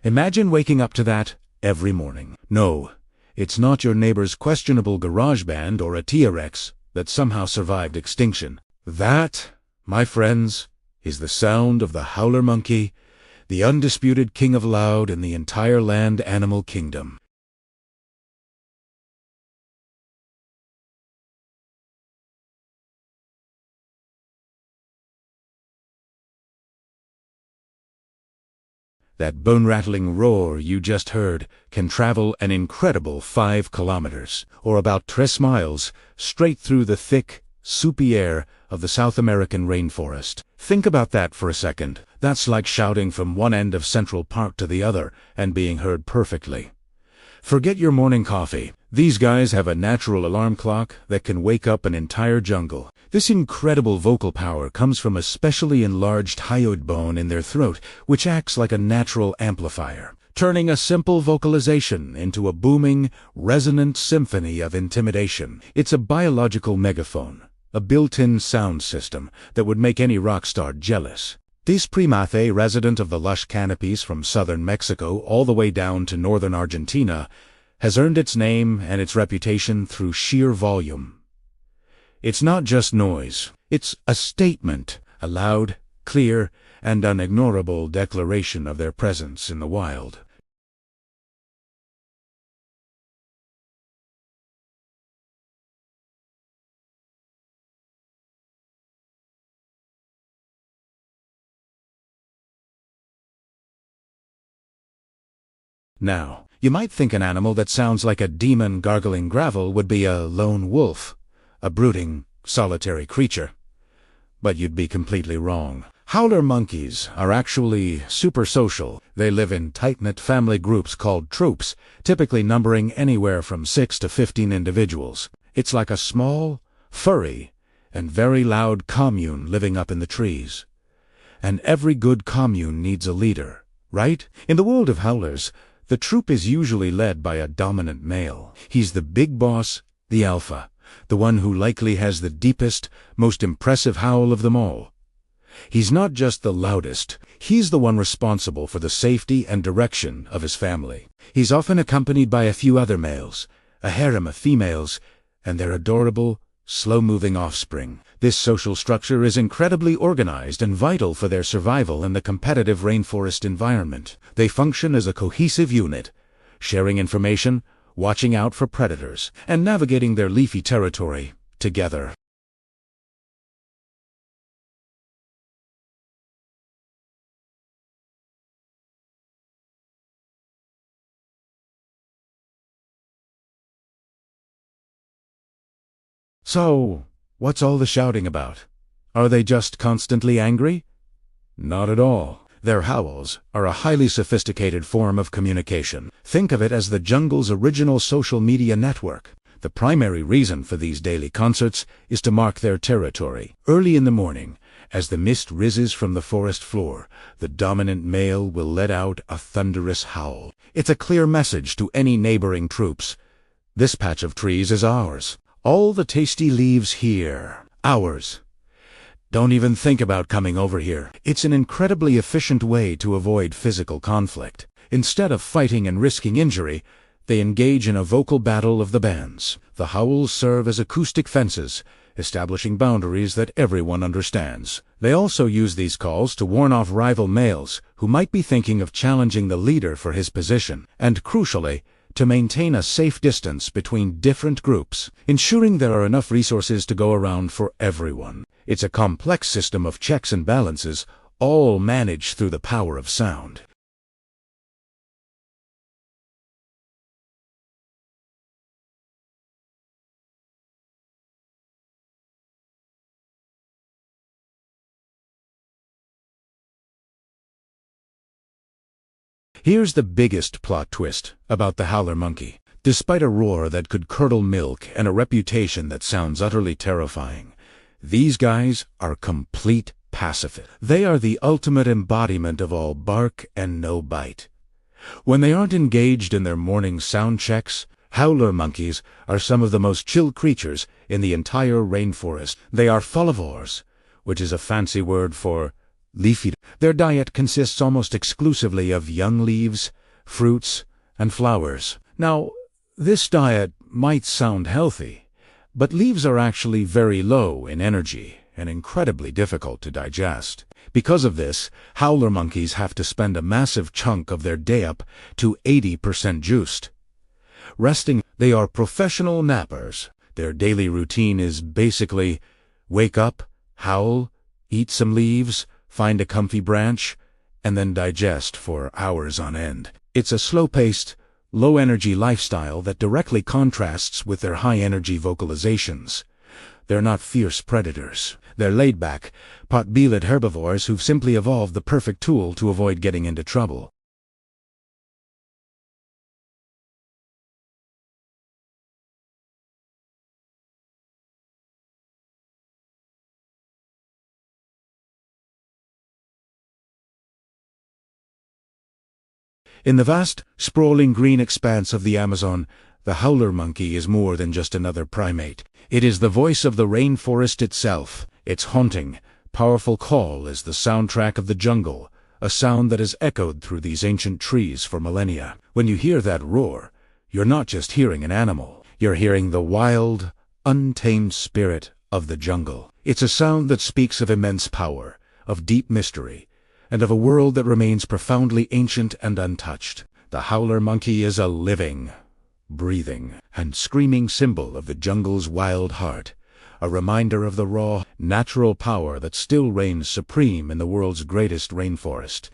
Imagine waking up to that every morning. No, it's not your neighbor's questionable garage band or a T-Rex that somehow survived extinction. That, my friends, is the sound of the howler monkey, the undisputed king of loud in the entire land animal kingdom. That bone-rattling roar you just heard can travel an incredible 5 kilometers, or about 3 miles, straight through the thick, soupy air of the South American rainforest. Think about that for a second. That's like shouting from one end of Central Park to the other and being heard perfectly. Forget your morning coffee. These guys have a natural alarm clock that can wake up an entire jungle. This incredible vocal power comes from a specially enlarged hyoid bone in their throat, which acts like a natural amplifier, turning a simple vocalization into a booming, resonant symphony of intimidation. It's a biological megaphone, a built-in sound system that would make any rock star jealous. This primate, resident of the lush canopies from southern Mexico all the way down to northern Argentina, has earned its name and its reputation through sheer volume. It's not just noise. It's a statement, a loud, clear, and unignorable declaration of their presence in the wild. Now, you might think an animal that sounds like a demon gargling gravel would be a lone wolf, a brooding, solitary creature. But you'd be completely wrong. Howler monkeys are actually super social. They live in tight-knit family groups called troops, typically numbering anywhere from 6 to 15 individuals. It's like a small, furry, and very loud commune living up in the trees. And every good commune needs a leader, right? In the world of howlers, the troop is usually led by a dominant male. He's the big boss, the alpha, the one who likely has the deepest, most impressive howl of them all. He's not just the loudest, he's the one responsible for the safety and direction of his family. He's often accompanied by a few other males, a harem of females, and their adorable, slow-moving offspring. This social structure is incredibly organized and vital for their survival in the competitive rainforest environment. They function as a cohesive unit, sharing information, watching out for predators, and navigating their leafy territory together. So, what's all the shouting about? Are they just constantly angry? Not at all. Their howls are a highly sophisticated form of communication. Think of it as the jungle's original social media network. The primary reason for these daily concerts is to mark their territory. Early in the morning, as the mist rises from the forest floor, the dominant male will let out a thunderous howl. It's a clear message to any neighboring troops. This patch of trees is ours. All the tasty leaves here, ours. Don't even think about coming over here. It's an incredibly efficient way to avoid physical conflict. Instead of fighting and risking injury, they engage in a vocal battle of the bands. The howls serve as acoustic fences, establishing boundaries that everyone understands. They also use these calls to warn off rival males who might be thinking of challenging the leader for his position, and crucially, to maintain a safe distance between different groups, ensuring there are enough resources to go around for everyone. It's a complex system of checks and balances, all managed through the power of sound. Here's the biggest plot twist about the howler monkey. Despite a roar that could curdle milk and a reputation that sounds utterly terrifying, these guys are complete pacifists. They are the ultimate embodiment of all bark and no bite. When they aren't engaged in their morning sound checks, howler monkeys are some of the most chill creatures in the entire rainforest. They are folivores, which is a fancy word for leaf eater. Their diet consists almost exclusively of young leaves, fruits, and flowers. Now, this diet might sound healthy, but leaves are actually very low in energy and incredibly difficult to digest. Because of this, howler monkeys have to spend a massive chunk of their day up to 80% juiced. Resting, they are professional nappers. Their daily routine is basically wake up, howl, eat some leaves, find a comfy branch, and then digest for hours on end. It's a slow-paced, low-energy lifestyle that directly contrasts with their high-energy vocalizations. They're not fierce predators. They're laid-back, pot-bellied herbivores who've simply evolved the perfect tool to avoid getting into trouble. In the vast, sprawling green expanse of the Amazon, the howler monkey is more than just another primate. It is the voice of the rainforest itself. Its haunting, powerful call is the soundtrack of the jungle, a sound that has echoed through these ancient trees for millennia. When you hear that roar, you're not just hearing an animal. You're hearing the wild, untamed spirit of the jungle. It's a sound that speaks of immense power, of deep mystery, and of a world that remains profoundly ancient and untouched. The howler monkey is a living, breathing, and screaming symbol of the jungle's wild heart, a reminder of the raw, natural power that still reigns supreme in the world's greatest rainforest.